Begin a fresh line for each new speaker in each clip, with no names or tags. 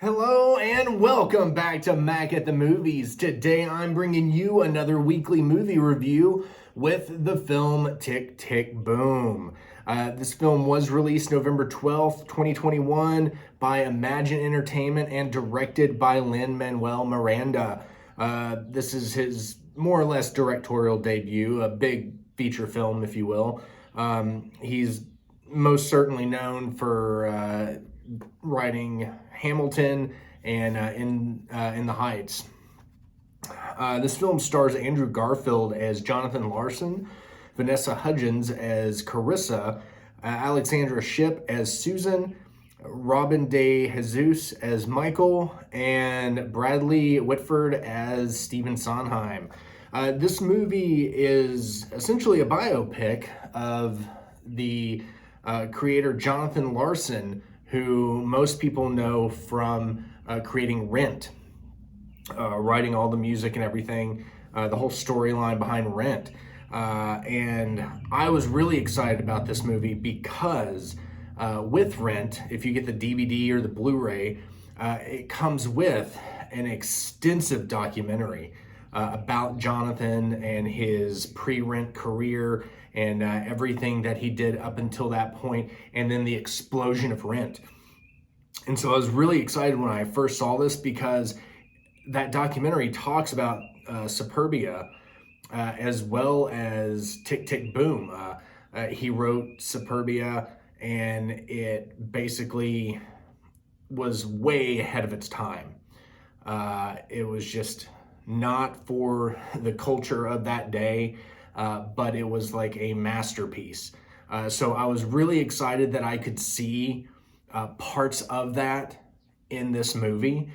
Hello and welcome back to Mac at the Movies. Today I'm bringing you another weekly movie review with the film Tick, Tick, Boom. This film was released November 12th, 2021 by Imagine Entertainment and directed by Lin-Manuel Miranda. This is his more or less directorial debut, a big feature film, if you will. He's most certainly known for writing Hamilton and in the Heights. This film stars Andrew Garfield as Jonathan Larson, Vanessa Hudgens as Carissa, Alexandra Shipp as Susan, Robin De Jesus as Michael, and Bradley Whitford as Stephen Sondheim. This movie is essentially a biopic of the creator Jonathan Larson, who most people know from creating Rent, writing all the music and everything, the whole storyline behind Rent. And I was really excited about this movie because with Rent, if you get the DVD or the Blu-ray, it comes with an extensive documentary about Jonathan and his pre-Rent career and everything that he did up until that point, and then the explosion of Rent. And so I was really excited when I first saw this because that documentary talks about Superbia as well as Tick, Tick, Boom. He wrote Superbia, and it basically was way ahead of its time. It was just not for the culture of that day, but it was like a masterpiece. So I was really excited that I could see parts of that in this movie,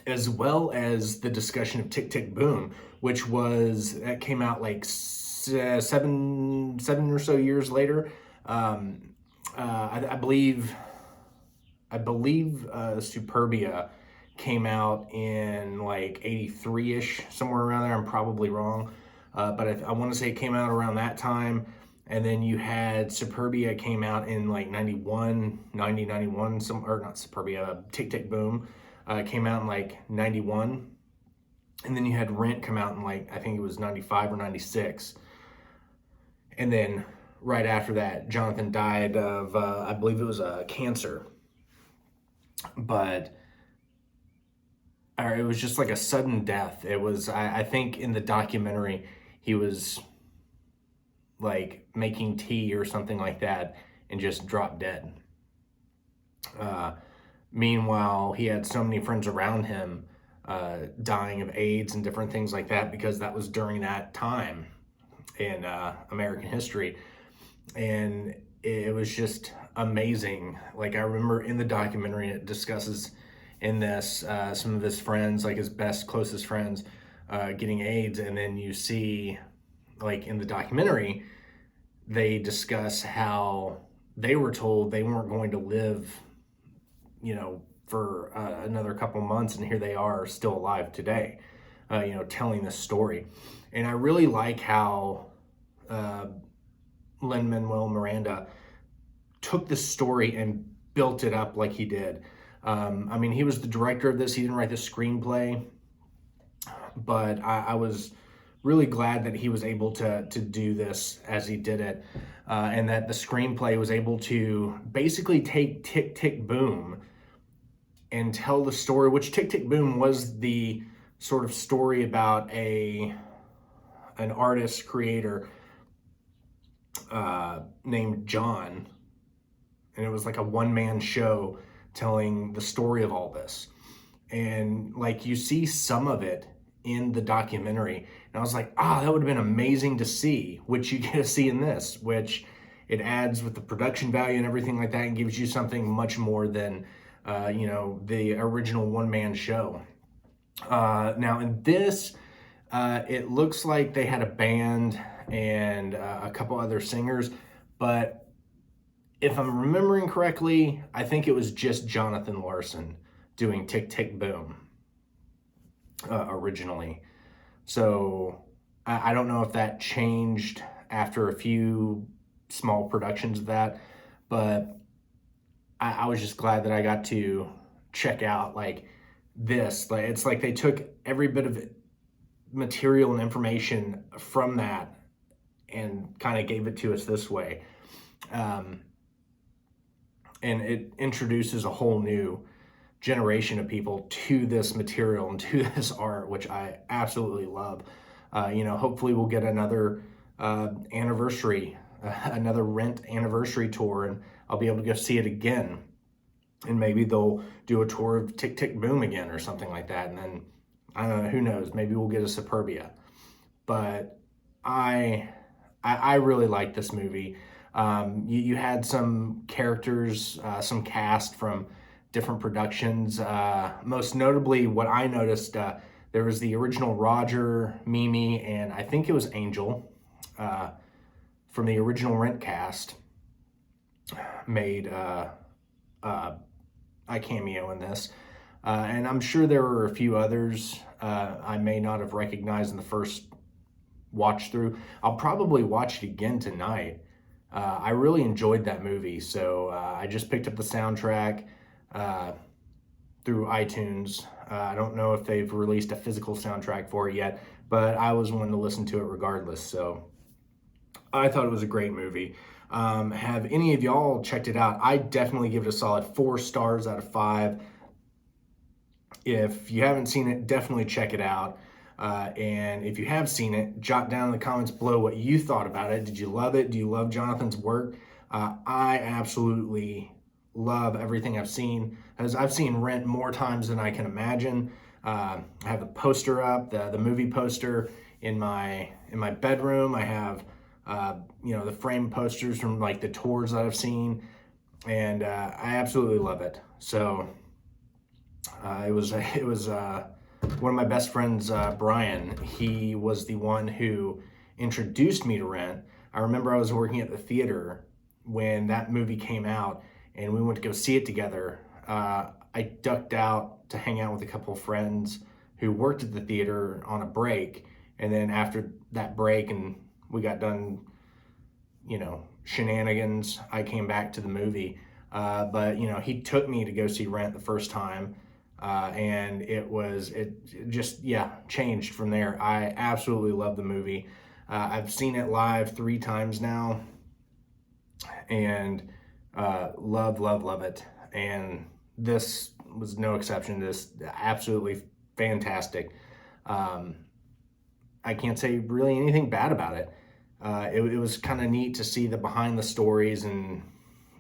as well as the discussion of Tick, Tick, Boom, which that came out like seven or so years later. I believe Superbia came out in like 83-ish, somewhere around there. I'm probably wrong, but I want to say it came out around that time. And then you had Superbia came out in like 91, or not Superbia, Tick, Tick, Boom came out in like 91. And then you had Rent come out in like, I think it was 95 or 96. And then right after that, Jonathan died of, I believe it was cancer. But it was just like a sudden death. It was, I think in the documentary, he was like making tea or something like that and just dropped dead. Meanwhile, he had so many friends around him dying of AIDS and different things like that, because that was during that time in American history. And it was just amazing. Like, I remember in the documentary, it discusses in this some of his friends, like his closest friends, getting AIDS. And then you see, like in the documentary, they discuss how they were told they weren't going to live, for another couple months, and here they are still alive today, telling this story. And I really like how Lin-Manuel Miranda took this story and built it up like he did. He was the director of this. He didn't write the screenplay, but I was really glad that he was able to do this as he did it, and that the screenplay was able to basically take Tick, Tick, Boom and tell the story, which Tick, Tick, Boom was the sort of story about an artist creator named John, and it was like a one-man show telling the story of all this. And like, you see some of it in the documentary, and I was like, that would have been amazing to see, which you get to see in this, which it adds with the production value and everything like that, and gives you something much more than the original one-man show. Now in this, it looks like they had a band and a couple other singers, but if I'm remembering correctly, I think it was just Jonathan Larson doing Tick, Tick, Boom originally. So I don't know if that changed after a few small productions of that, but I was just glad that I got to check out like this. Like it's like they took every bit of material and information from that and kind of gave it to us this way. And it introduces a whole new generation of people to this material and to this art, which I absolutely love. Hopefully we'll get another anniversary, another Rent anniversary tour, and I'll be able to go see it again. And maybe they'll do a tour of Tick, Tick, Boom again or something like that. And then, I don't know, who knows? Maybe we'll get a Superbia. But I really like this movie. You had some characters, some cast from different productions. Most notably, what I noticed, there was the original Roger, Mimi, and I think it was Angel from the original Rent cast made a cameo in this. And I'm sure there were a few others I may not have recognized in the first watch through. I'll probably watch it again tonight. I really enjoyed that movie, so I just picked up the soundtrack through iTunes. I don't know if they've released a physical soundtrack for it yet, but I was wanting to listen to it regardless, so I thought it was a great movie. Have any of y'all checked it out? I definitely give it a solid 4 stars out of 5. If you haven't seen it, definitely check it out. And if you have seen it, jot down in the comments below what you thought about it. Did you love it? Do you love Jonathan's work? I absolutely love everything I've seen, as I've seen Rent more times than I can imagine. I have the poster up, the movie poster in my bedroom. I have the frame posters from like the tours that I've seen, and I absolutely love it. So it was one of my best friends, Brian. He was the one who introduced me to Rent. I remember I was working at the theater when that movie came out, and we went to go see it together. I ducked out to hang out with a couple of friends who worked at the theater on a break, and then after that break and we got done, shenanigans, I came back to the movie. But he took me to go see Rent the first time, and it just changed from there. I absolutely love the movie. I've seen it live 3 times now, and love it. And this was no exception. This absolutely fantastic. I can't say really anything bad about it. It was kind of neat to see the behind the stories and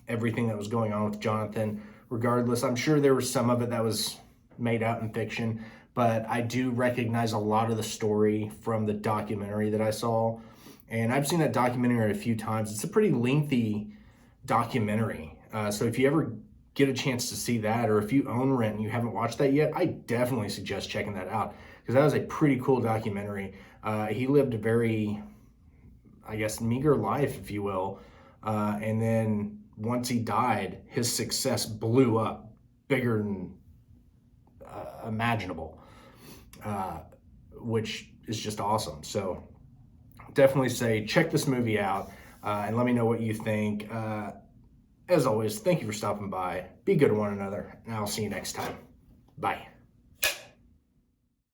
everything that was going on with Jonathan. Regardless, I'm sure there was some of it that was made out in fiction, but I do recognize a lot of the story from the documentary that I saw. And I've seen that documentary a few times. It's a pretty lengthy documentary. So if you ever get a chance to see that, or if you own Rent and you haven't watched that yet, I definitely suggest checking that out, because that was a pretty cool documentary. He lived a very, I guess, meager life, if you will. And then once he died, his success blew up bigger than imaginable, which is just awesome. So definitely say, check this movie out, and let me know what you think. As always, thank you for stopping by. Be good to one another, and I'll see you next time. Bye.